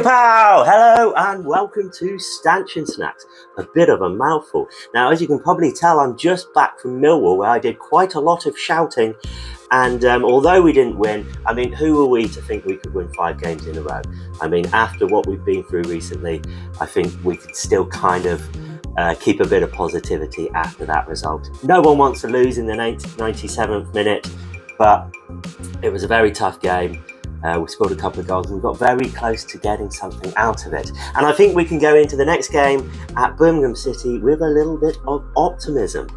Kapow! Hello and welcome to Stanchion Snacks. A bit of a mouthful. Now, as you can probably tell, I'm just back from Millwall where I did quite a lot of shouting. And although we didn't win, I mean, who are we to think we could win 5 games in a row? I mean, after what we've been through recently, I think we could still kind of keep a bit of positivity after that result. No one wants to lose in the 97th minute, but it was a very tough game. We scored a couple of goals and we got very close to getting something out of it. And I think we can go into the next game at Birmingham City with a little bit of optimism.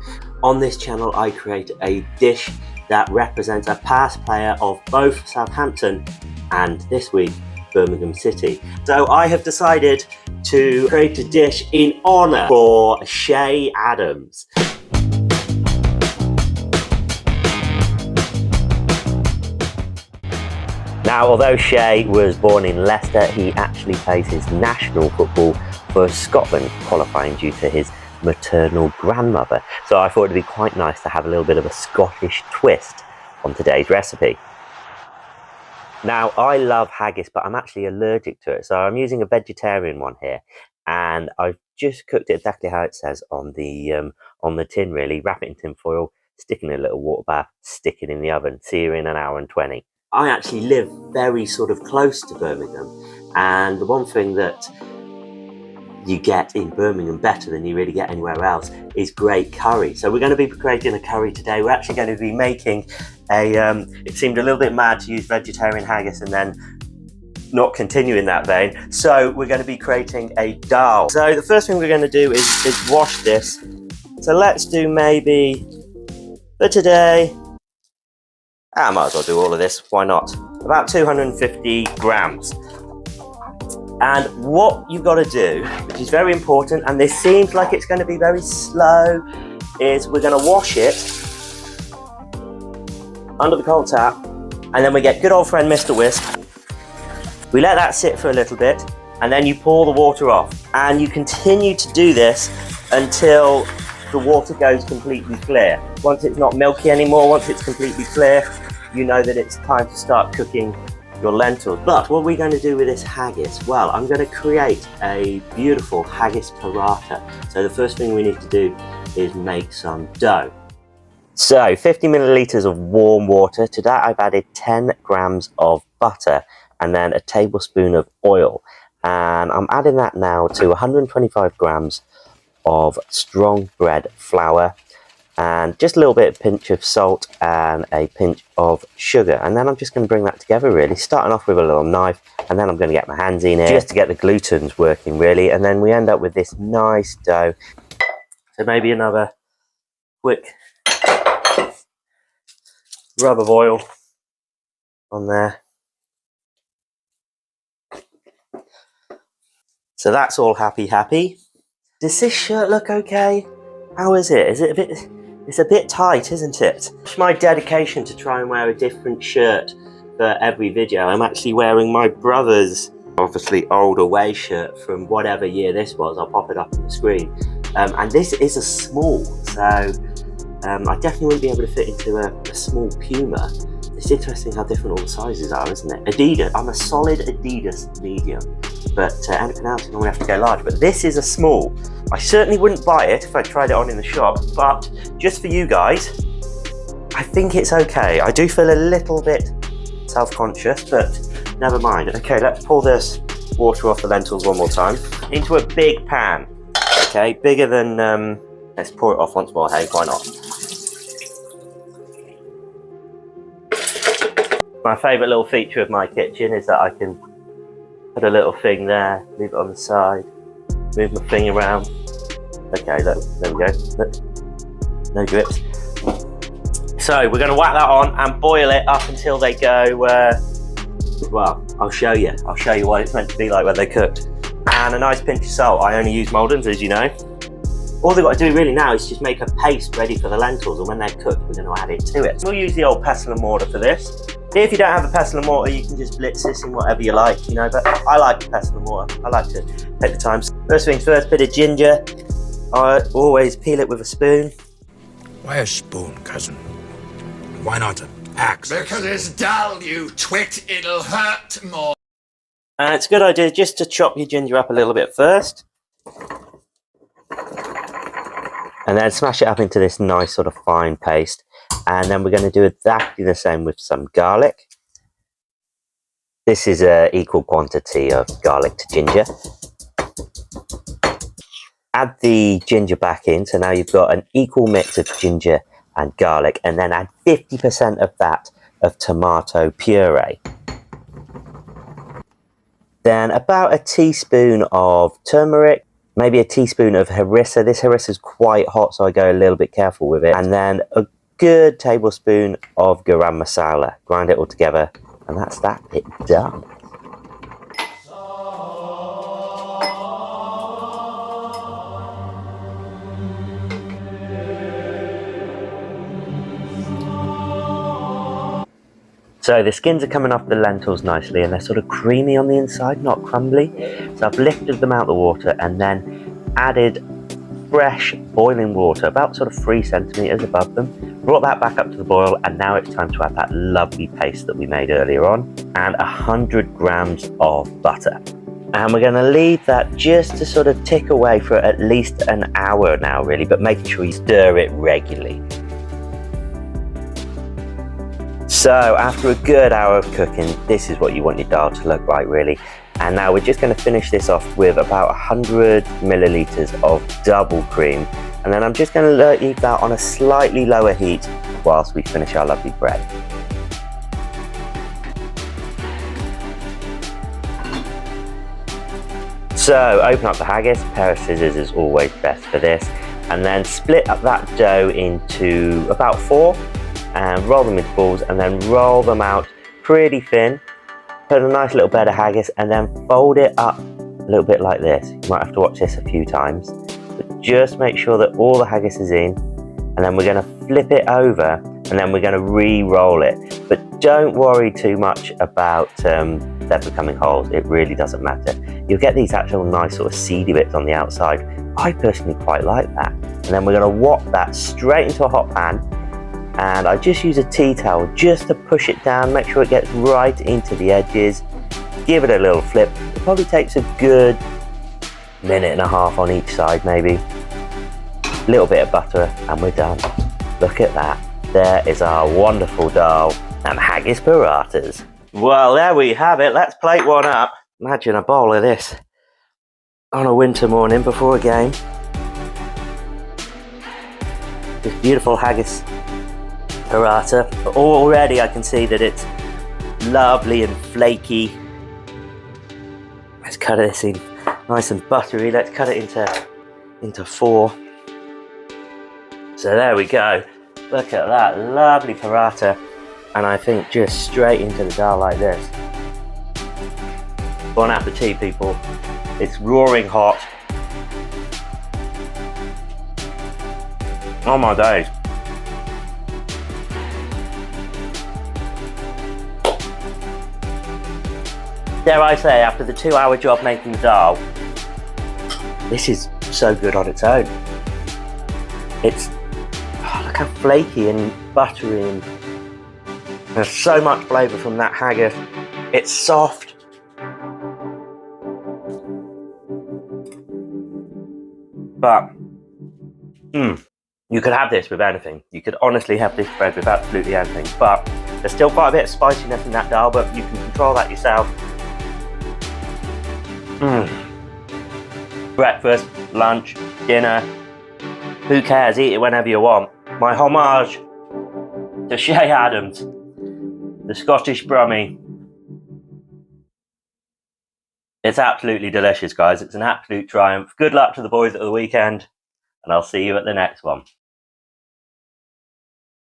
On this channel, I create a dish that represents a past player of both Southampton and this week, Birmingham City. So I have decided to create a dish in honour for Shay Adams. Now, although Shay was born in Leicester, he actually plays his national football for Scotland, qualifying due to his maternal grandmother. So I thought it'd be quite nice to have a little bit of a Scottish twist on today's recipe. Now, I love haggis, but I'm actually allergic to it. So I'm using a vegetarian one here. And I've just cooked it exactly how it says on the tin, really. Wrap it in tin foil, stick it in a little water bath, stick it in the oven, sear in an hour and 20. I actually live very sort of close to Birmingham, and the one thing that you get in Birmingham better than you really get anywhere else is great curry. So we're going to be creating a curry today. We're actually going to be making a, it seemed a little bit mad to use vegetarian haggis and then not continue in that vein. So we're going to be creating a Daal. So the first thing we're going to do is wash this. So let's do maybe, for today, I might as well do all of this, why not? About 250 grams. And what you've got to do, which is very important, and this seems like it's going to be very slow, is we're going to wash it under the cold tap, and then we get good old friend Mr. Whisk. We let that sit for a little bit, and then you pour the water off. And you continue to do this until the water goes completely clear. Once it's not milky anymore, once it's completely clear, you know that it's time to start cooking your lentils. But what are we going to do with this haggis? Well, I'm going to create a beautiful haggis paratha. So the first thing we need to do is make some dough. So 50 millilitres of warm water. To that I've added 10 grams of butter and then a tablespoon of oil. And I'm adding that now to 125 grams of strong bread flour, and just a little bit of pinch of salt and a pinch of sugar. And then I'm just going to bring that together, really, starting off with a little knife, and then I'm going to get my hands in here just to get the glutens working, really. And then we end up with this nice dough. So maybe another quick rub of oil on there. So that's all happy. Does this shirt look okay? How is it? Is it a bit... It's a bit tight, isn't it? It's my dedication to try and wear a different shirt for every video. I'm actually wearing my brother's, obviously, old away shirt from whatever year this was. I'll pop it up on the screen. And this is a small, so I definitely wouldn't be able to fit into a small Puma. It's interesting how different all the sizes are, isn't it? Adidas, I'm a solid Adidas medium, but anything else, you normally have to go large. But this is a small. I certainly wouldn't buy it if I tried it on in the shop, but just for you guys, I think it's okay. I do feel a little bit self-conscious, but never mind. Okay, let's pour this water off the lentils one more time into a big pan. Okay, bigger than, let's pour it off once more, hey, why not? My favourite little feature of my kitchen is that I can put a little thing there, leave it on the side, move my thing around. Okay, look, there we go. Look, no drips. So we're going to whack that on and boil it up until they go, well, I'll show you what it's meant to be like when they're cooked. And a nice pinch of salt. I only use Maldon's, as you know. All they've got to do really now is just make a paste ready for the lentils, and when they're cooked, we're going to add it to it. We'll use the old pestle and mortar for this. If you don't have a pestle and mortar, you can just blitz this in whatever you like, you know, but I like the pestle and mortar. I like to take the time. First things first, bit of ginger. I always peel it with a spoon. Why a spoon, cousin? Why not an axe? Because it's dull, you twit. It'll hurt more. It's a good idea just to chop your ginger up a little bit first. And then smash it up into this nice sort of fine paste. And then we're going to do exactly the same with some garlic. This is an equal quantity of garlic to ginger. Add the ginger back in, so now you've got an equal mix of ginger and garlic, and then add 50% of that of tomato puree. Then about a teaspoon of turmeric, maybe a teaspoon of harissa. This harissa is quite hot, so I go a little bit careful with it. And then a good tablespoon of garam masala. Grind it all together, and that's that bit done. So the skins are coming off the lentils nicely, and they're sort of creamy on the inside, not crumbly. So I've lifted them out of the water and then added fresh boiling water, about sort of 3 centimetres above them. Brought that back up to the boil, and now it's time to add that lovely paste that we made earlier on, and 100 grams of butter. And we're going to leave that just to sort of tick away for at least an hour now, really, but making sure you stir it regularly. So after a good hour of cooking, this is what you want your dal to look like, really. And now we're just going to finish this off with about 100 millilitres of double cream. And then I'm just going to leave that on a slightly lower heat whilst we finish our lovely bread. So open up the haggis. A pair of scissors is always best for this. And then split up that dough into about 4. And roll them into balls, and then roll them out pretty thin. Put a nice little bed of haggis, and then fold it up a little bit like this. You might have to watch this a few times, but just make sure that all the haggis is in. And then we're going to flip it over, and then we're going to re-roll it. But don't worry too much about them becoming holes. It really doesn't matter. You'll get these actual nice sort of seedy bits on the outside. I personally quite like that. And then we're going to whop that straight into a hot pan. And I just use a tea towel just to push it down, make sure it gets right into the edges. Give it a little flip. It probably takes a good minute and a half on each side, maybe. A little bit of butter, and we're done. Look at that. There is our wonderful dal and haggis parathas. Well, there we have it. Let's plate one up. Imagine a bowl of this on a winter morning before a game. This beautiful haggis paratha. But already I can see that it's lovely and flaky. Let's cut this in nice and buttery. Let's cut it into 4. So there we go. Look at that lovely paratha, and I think just straight into the dal like this. Bon appetit, people. It's roaring hot. Oh my days. Dare I say, after the 2-hour job making the dal, this is so good on its own. It's, look how flaky and buttery, and there's so much flavour from that haggis. It's soft. But, you could have this with anything. You could honestly have this bread with absolutely anything. But there's still quite a bit of spiciness in that dal, but you can control that yourself. Breakfast, lunch, dinner, who cares? Eat it whenever you want. My homage to Shay Adams, the Scottish Brummie. It's absolutely delicious, guys. It's an absolute triumph. Good luck to the boys at the weekend, and I'll see you at the next one.